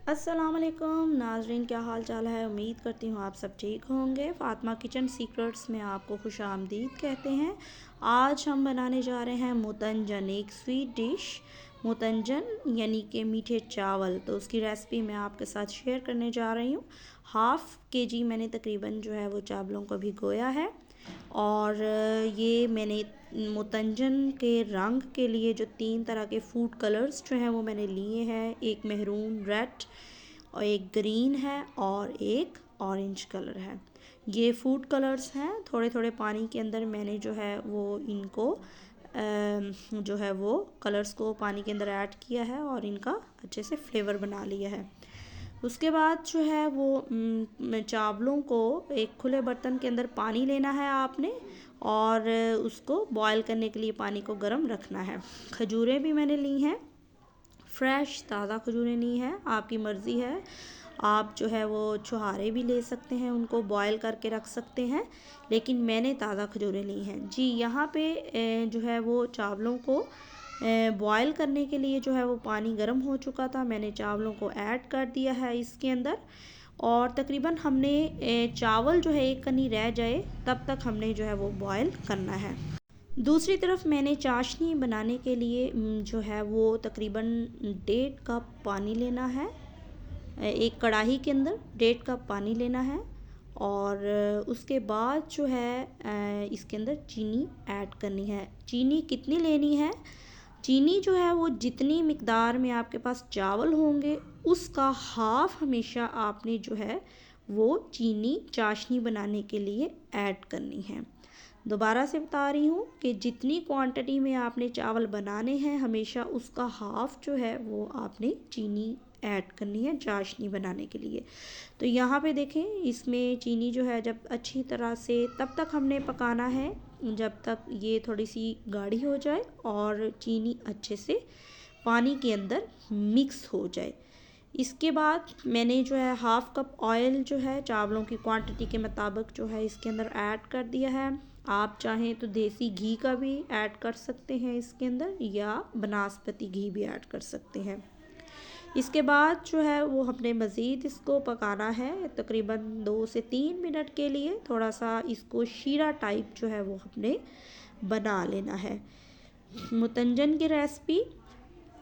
अस्सलाम वालेकुम नाजरीन, क्या हाल चाल है। उम्मीद करती हूँ आप सब ठीक होंगे। फ़ातिमा किचन सीक्रेट्स में आपको खुश आमदीद कहते हैं। आज हम बनाने जा रहे हैं मुतंजन, एक स्वीट डिश मुतंजन यानी कि मीठे चावल। तो उसकी रेसिपी मैं आपके साथ शेयर करने जा रही हूँ। हाफ़ के जी मैंने तकरीबन जो है वो चावलों को भिगोया है। और ये मैंने मुतंजन के रंग के लिए जो 3 तरह के फूड कलर्स जो हैं वो मैंने लिए हैं। एक मेहरून रेड और एक ग्रीन है और एक ऑरेंज कलर है। ये फूड कलर्स हैं। थोड़े थोड़े पानी के अंदर मैंने जो है वो इनको जो है वो कलर्स को पानी के अंदर ऐड किया है और इनका अच्छे से फ्लेवर बना लिया है। उसके बाद जो है वो चावलों को एक खुले बर्तन के अंदर पानी लेना है आपने और उसको बॉईल करने के लिए पानी को गर्म रखना है। खजूरें भी मैंने ली हैं, फ्रेश ताज़ा खजूरें ली हैं, आपकी मर्ज़ी है। आप जो है वो छुहारे भी ले सकते हैं, उनको बॉईल करके रख सकते हैं, लेकिन मैंने ताज़ा खजूरें ली हैं जी। यहाँ पे जो है वो चावलों को बॉईल करने के लिए जो है वो पानी गर्म हो चुका था। मैंने चावलों को ऐड कर दिया है इसके अंदर और तकरीबन हमने चावल जो है एक कनी रह जाए तब तक हमने जो है वो बॉईल करना है। दूसरी तरफ मैंने चाशनी बनाने के लिए जो है वो तकरीबन 1.5 कप पानी लेना है। एक कढ़ाई के अंदर 1.5 कप पानी लेना है और उसके बाद जो है इसके अंदर चीनी ऐड करनी है। चीनी कितनी लेनी है? चीनी जो है वो जितनी मिकदार में आपके पास चावल होंगे उसका हाफ हमेशा आपने जो है वो चीनी चाशनी बनाने के लिए ऐड करनी है। दोबारा से बता रही हूँ कि जितनी क्वांटिटी में आपने चावल बनाने हैं हमेशा उसका हाफ जो है वो आपने चीनी ऐड करनी है चाशनी बनाने के लिए। तो यहाँ पे देखें, इसमें चीनी जो है जब अच्छी तरह से तब तक हमने पकाना है जब तक ये थोड़ी सी गाढ़ी हो जाए और चीनी अच्छे से पानी के अंदर मिक्स हो जाए। इसके बाद मैंने जो है हाफ़ कप ऑयल जो है चावलों की क्वांटिटी के मुताबिक जो है इसके अंदर ऐड कर दिया है। आप चाहें तो देसी घी का भी ऐड कर सकते हैं इसके अंदर या बनास्पति घी भी ऐड कर सकते हैं। इसके बाद जो है वो हमने मज़ीद इसको पकाना है तकरीबन 2 से 3 मिनट के लिए। थोड़ा सा इसको शीरा टाइप जो है वो हमने बना लेना है। मुतंजन की रेसिपी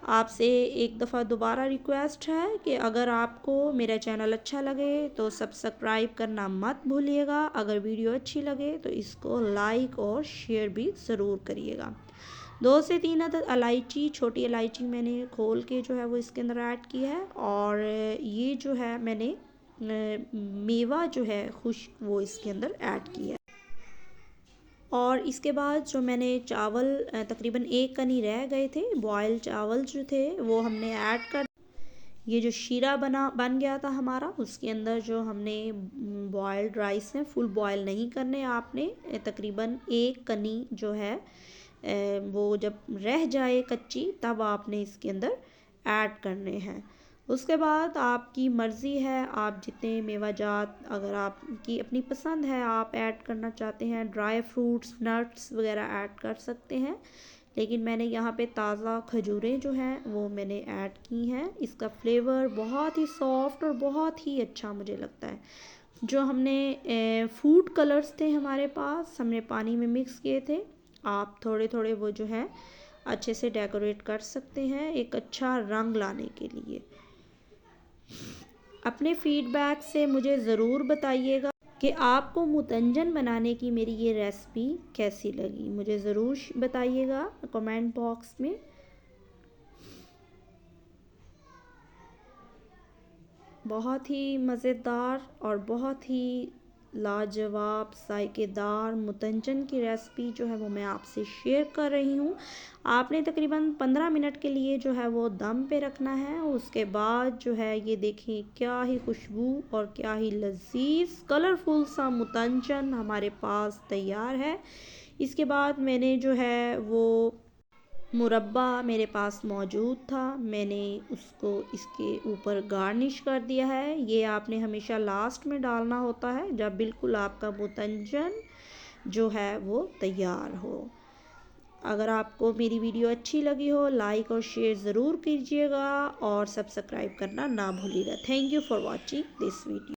आपसे एक दफ़ा दोबारा रिक्वेस्ट है कि अगर आपको मेरा चैनल अच्छा लगे तो सब्सक्राइब करना मत भूलिएगा। अगर वीडियो अच्छी लगे तो इसको लाइक और शेयर भी ज़रूर करिएगा। 2 से 3 अदद इलायची, छोटी इलायची मैंने खोल के जो है वो इसके अंदर ऐड की है और ये जो है मैंने मेवा जो है खुश्क वो इसके अंदर ऐड किया है। और इसके बाद जो मैंने चावल तकरीबन एक कनी रह गए थे, बॉयल चावल जो थे वो हमने ऐड कर। ये जो शीरा बन गया था हमारा, उसके अंदर जो हमने बॉयल्ड राइस है फुल बॉयल नहीं करने आपने, तकरीबन एक कनी जो है वो जब रह जाए कच्ची तब आपने इसके अंदर ऐड करने हैं। उसके बाद आपकी मर्ज़ी है, आप जितने मेवाजात अगर आपकी अपनी पसंद है आप ऐड करना चाहते हैं, ड्राई फ्रूट्स नट्स वगैरह ऐड कर सकते हैं, लेकिन मैंने यहाँ पे ताज़ा खजूरें जो हैं वो मैंने ऐड की हैं। इसका फ्लेवर बहुत ही सॉफ्ट और बहुत ही अच्छा मुझे लगता है। जो हमने फूड कलर्स थे हमारे पास, हमने पानी में मिक्स किए थे, आप थोड़े थोड़े वो जो है अच्छे से डेकोरेट कर सकते हैं एक अच्छा रंग लाने के लिए। अपने फीडबैक से मुझे ज़रूर बताइएगा कि आपको मुतंजन बनाने की मेरी ये रेसिपी कैसी लगी। मुझे ज़रूर बताइएगा कमेंट बॉक्स में। बहुत ही मज़ेदार और बहुत ही लाजवाब जायकेदार मुतंजन की रेसिपी जो है वो मैं आपसे शेयर कर रही हूँ। आपने तकरीबन 15 मिनट के लिए जो है वो दम पे रखना है। उसके बाद जो है ये देखिए क्या ही खुशबू और क्या ही लजीज कलरफुल सा मुतंजन हमारे पास तैयार है। इसके बाद मैंने जो है वो मुरब्बा मेरे पास मौजूद था, मैंने उसको इसके ऊपर गार्निश कर दिया है। ये आपने हमेशा लास्ट में डालना होता है जब बिल्कुल आपका मुतंजन जो है वो तैयार हो। अगर आपको मेरी वीडियो अच्छी लगी हो लाइक और शेयर ज़रूर कीजिएगा और सब्सक्राइब करना ना भूलिएगा। Thank you for watching this video.